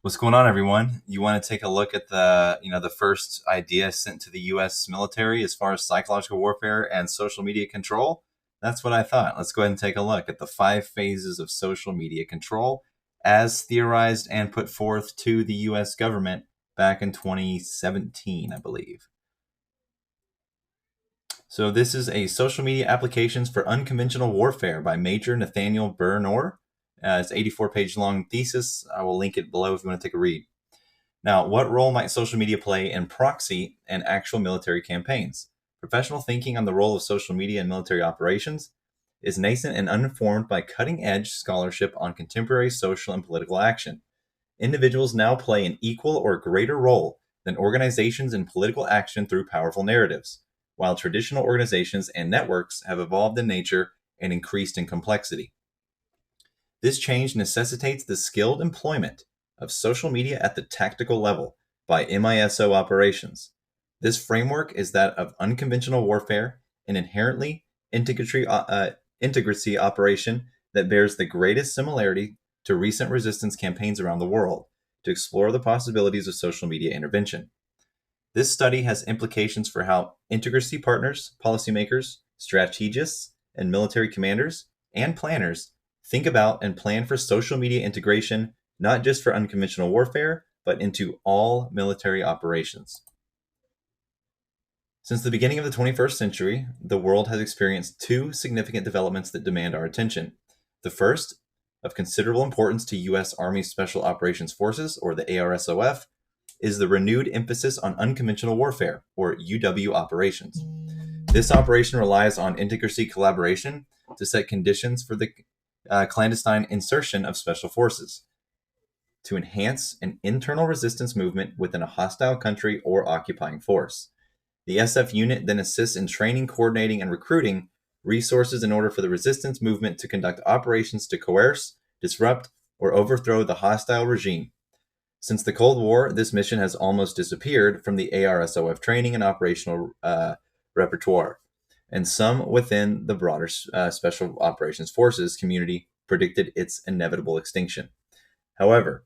What's going on, everyone? You want to take a look at the first idea sent to the U.S. military as far as psychological warfare and social media control? That's what I thought. Let's go ahead and take a look at the 5 phases of social media control as theorized and put forth to the U.S. government back in 2017, I believe. So this is a social media applications for unconventional warfare by Major Nathaniel Bernor. It's an 84-page long thesis. I will link it below if you want to take a read. Now, what role might social media play in proxy and actual military campaigns? Professional thinking on the role of social media in military operations is nascent and uninformed by cutting-edge scholarship on contemporary social and political action. Individuals now play an equal or greater role than organizations in political action through powerful narratives, while traditional organizations and networks have evolved in nature and increased in complexity. This change necessitates the skilled employment of social media at the tactical level by MISO operations. This framework is that of unconventional warfare, an inherently integrity operation that bears the greatest similarity to recent resistance campaigns around the world to explore the possibilities of social media intervention. This study has implications for how integrity partners, policymakers, strategists, and military commanders and planners think about and plan for social media integration, not just for unconventional warfare, but into all military operations. Since the beginning of the 21st century, the world has experienced two significant developments that demand our attention. The first, of considerable importance to U.S. Army Special Operations Forces, or the ARSOF, is the renewed emphasis on unconventional warfare, or UW operations. This operation relies on integrity collaboration to set conditions for the clandestine insertion of special forces to enhance an internal resistance movement within a hostile country or occupying force. The SF unit then assists in training, coordinating, and recruiting resources in order for the resistance movement to conduct operations to coerce, disrupt, or overthrow the hostile regime. Since the Cold War, this mission has almost disappeared from the ARSOF training and operational repertoire, and some within the broader Special Operations Forces community predicted its inevitable extinction. However,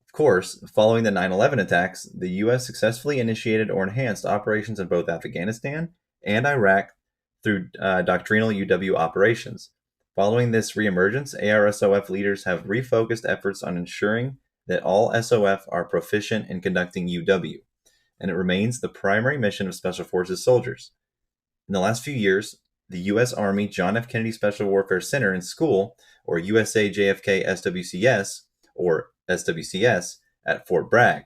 of course, following the 9/11 attacks, the U.S. successfully initiated or enhanced operations in both Afghanistan and Iraq through doctrinal UW operations. Following this reemergence, ARSOF leaders have refocused efforts on ensuring that all SOF are proficient in conducting UW, and it remains the primary mission of Special Forces soldiers. In the last few years, the U.S. Army John F. Kennedy Special Warfare Center and School, or USA JFK SWCS, or SWCS, at Fort Bragg,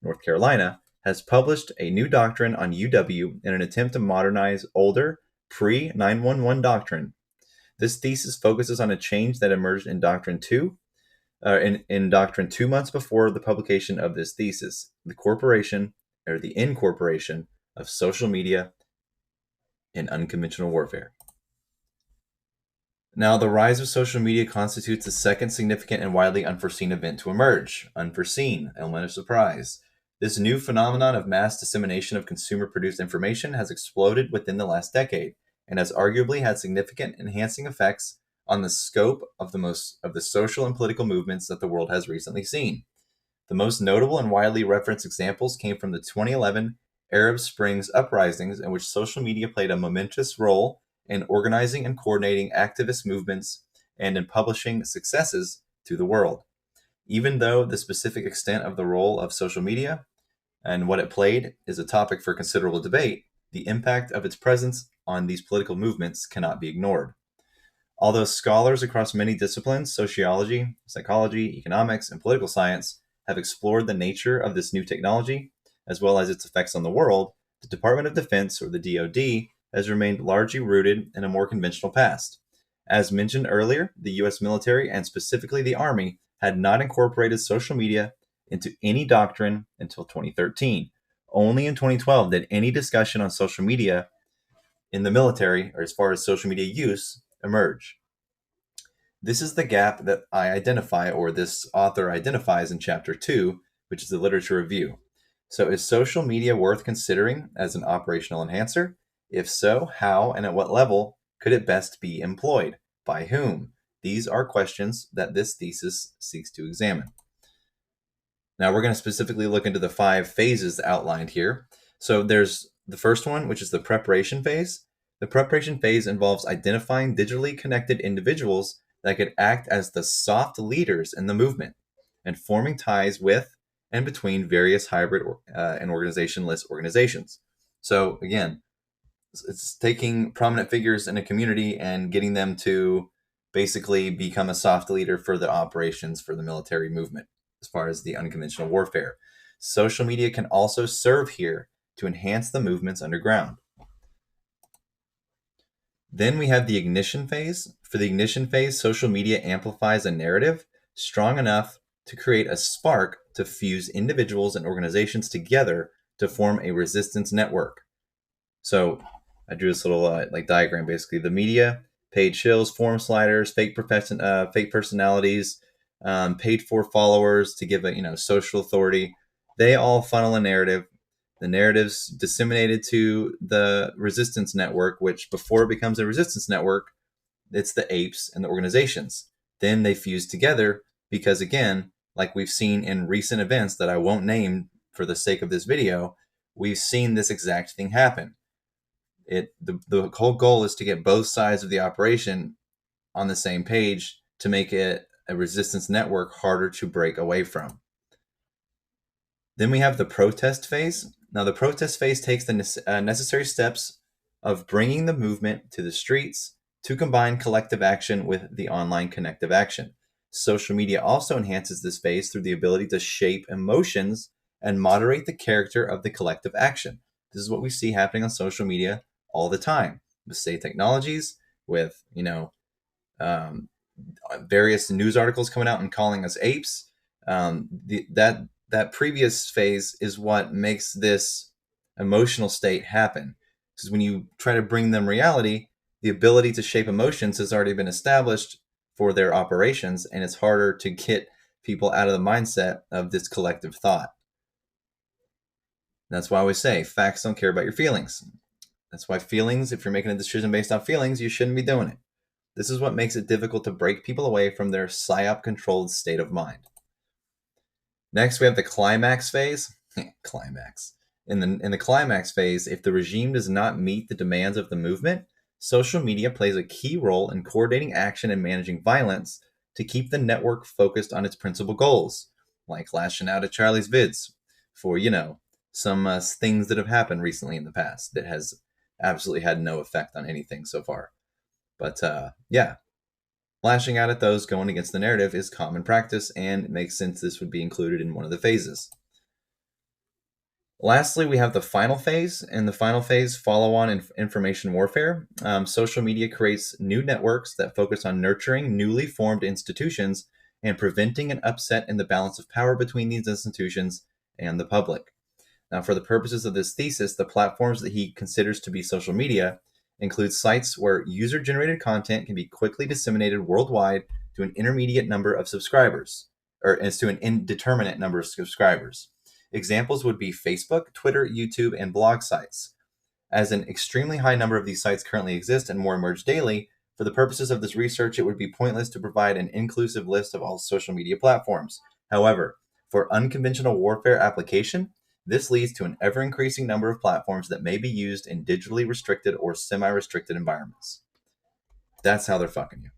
North Carolina, has published a new doctrine on UW in an attempt to modernize older, pre-911 doctrine. This thesis focuses on a change that emerged in Doctrine 2, in Doctrine 2 months before the publication of this thesis, the incorporation of social media in unconventional warfare. Now, the rise of social media constitutes the second significant and widely unforeseen event to emerge. Unforeseen, element of surprise. This new phenomenon of mass dissemination of consumer-produced information has exploded within the last decade and has arguably had significant enhancing effects on the scope of the social and political movements that the world has recently seen. The most notable and widely referenced examples came from the 2011 Arab Springs uprisings, in which social media played a momentous role in organizing and coordinating activist movements and in publishing successes to the world. Even though the specific extent of the role of social media and what it played is a topic for considerable debate, the impact of its presence on these political movements cannot be ignored. Although scholars across many disciplines, sociology, psychology, economics, and political science, have explored the nature of this new technology, as well as its effects on the world, the Department of Defense, or the DoD, has remained largely rooted in a more conventional past. As mentioned earlier, the U.S. military, and specifically the Army, had not incorporated social media into any doctrine until 2013. Only in 2012 did any discussion on social media in the military, or as far as social media use, emerge. This is the gap that I identify, or this author identifies in Chapter 2, which is the literature review. So is social media worth considering as an operational enhancer? If so, how and at what level could it best be employed? By whom? These are questions that this thesis seeks to examine. Now we're going to specifically look into the 5 phases outlined here. So there's the first one, which is the preparation phase. The preparation phase involves identifying digitally connected individuals that could act as the soft leaders in the movement and forming ties with and between various hybrid and organizationless organizations. So again, it's taking prominent figures in a community and getting them to basically become a soft leader for the operations for the military movement as far as the unconventional warfare. Social media can also serve here to enhance the movements underground. Then we have the ignition phase. For the ignition phase, social media amplifies a narrative strong enough to create a spark to fuse individuals and organizations together to form a resistance network. So I drew this little diagram. Basically, the media, paid shills, forum sliders, fake personalities, paid for followers to give a social authority. They all funnel a narrative. The narrative's disseminated to the resistance network, which before it becomes a resistance network, it's the apes and the organizations. Then they fuse together because, again, like we've seen in recent events that I won't name for the sake of this video, we've seen this exact thing happen. The whole goal is to get both sides of the operation on the same page to make it a resistance network harder to break away from. Then we have the protest phase. Now, the protest phase takes the necessary steps of bringing the movement to the streets to combine collective action with the online connective action. Social media also enhances this phase through the ability to shape emotions and moderate the character of the collective action. This is what we see happening on social media all the time with, say, technologies, with various news articles coming out and calling us apes. That previous phase is what makes this emotional state happen. Because when you try to bring them reality, the ability to shape emotions has already been established for their operations, and it's harder to get people out of the mindset of this collective thought. That's why I always say facts don't care about your feelings. That's why feelings, if you're making a decision based on feelings, you shouldn't be doing it. This is what makes it difficult to break people away from their PSYOP-controlled state of mind. Next, we have the climax phase. Climax. In the climax phase, if the regime does not meet the demands of the movement, social media plays a key role in coordinating action and managing violence to keep the network focused on its principal goals, like lashing out at Charlie's Vids for, some things that have happened recently in the past that has absolutely had no effect on anything so far. But yeah, lashing out at those going against the narrative is common practice, and it makes sense this would be included in one of the phases. Lastly, we have the final phase. In the final phase, follow-on information warfare. Social media creates new networks that focus on nurturing newly formed institutions and preventing an upset in the balance of power between these institutions and the public. Now, for the purposes of this thesis, the platforms that he considers to be social media include sites where user-generated content can be quickly disseminated worldwide to an intermediate number of subscribers, or as to an indeterminate number of subscribers. Examples would be Facebook, Twitter, YouTube, and blog sites. As an extremely high number of these sites currently exist and more emerge daily, for the purposes of this research, it would be pointless to provide an inclusive list of all social media platforms. However, for unconventional warfare application, this leads to an ever-increasing number of platforms that may be used in digitally restricted or semi-restricted environments. That's how they're fucking you.